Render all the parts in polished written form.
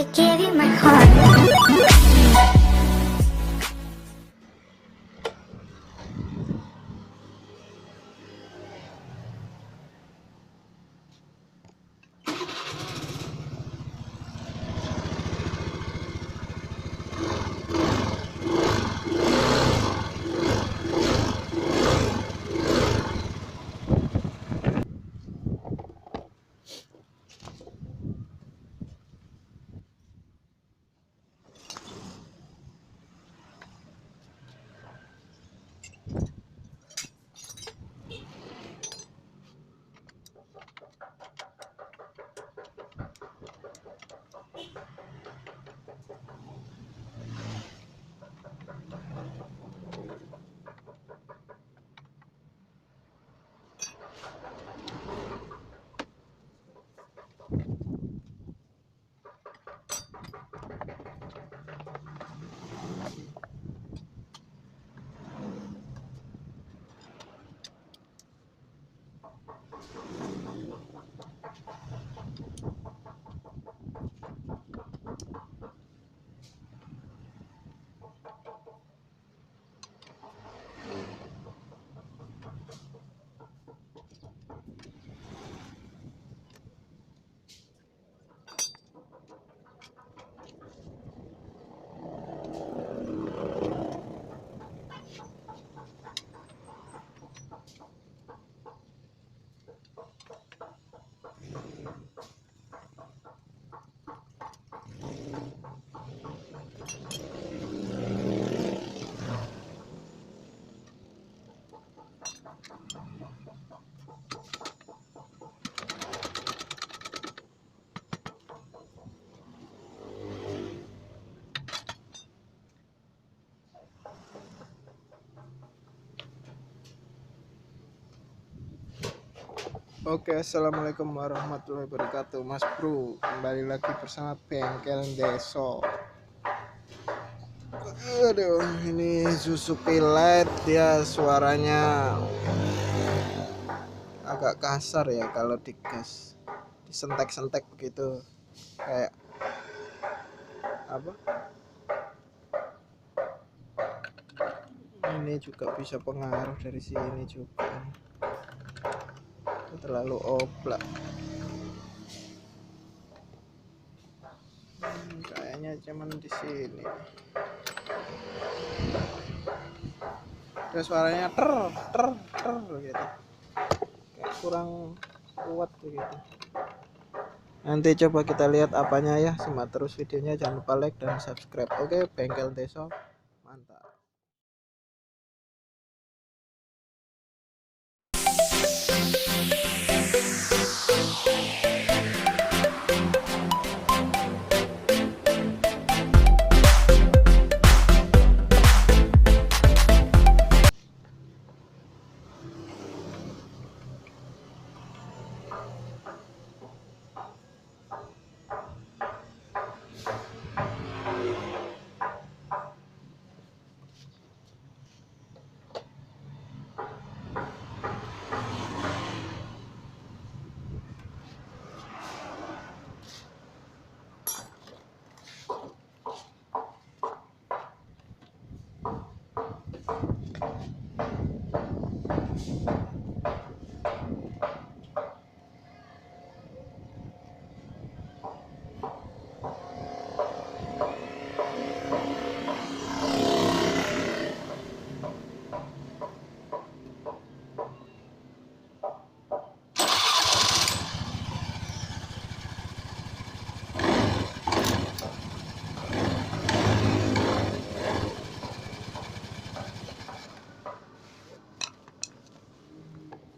I gave you my heart. Oke, assalamualaikum warahmatullahi wabarakatuh, Mas Bro. Kembali lagi bersama Bengkel Deso. Aduh, ini Suzuki Light, dia suaranya agak kasar ya kalau digas, disentek-sentek begitu, kayak apa? Ini juga bisa pengaruh dari sini juga. Terlalu oblak. Kayaknya cuman di sini. Terus suaranya ter gitu. Kayak kurang kuat begitu. Nanti coba kita lihat apanya ya. Simak terus videonya, jangan lupa like dan subscribe. Oke, Bengkel Deso. Mantap.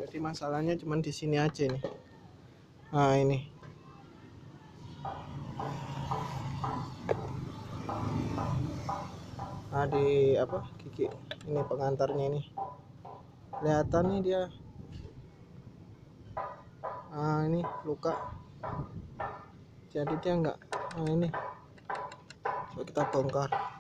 Jadi masalahnya cuman di sini aja nih. Nah, ini. Nah, di apa? Gigi ini pengantarnya ini. Kelihatan nih dia. Nah, ini luka. Jadi dia enggak. Nah, ini. Coba kita bongkar.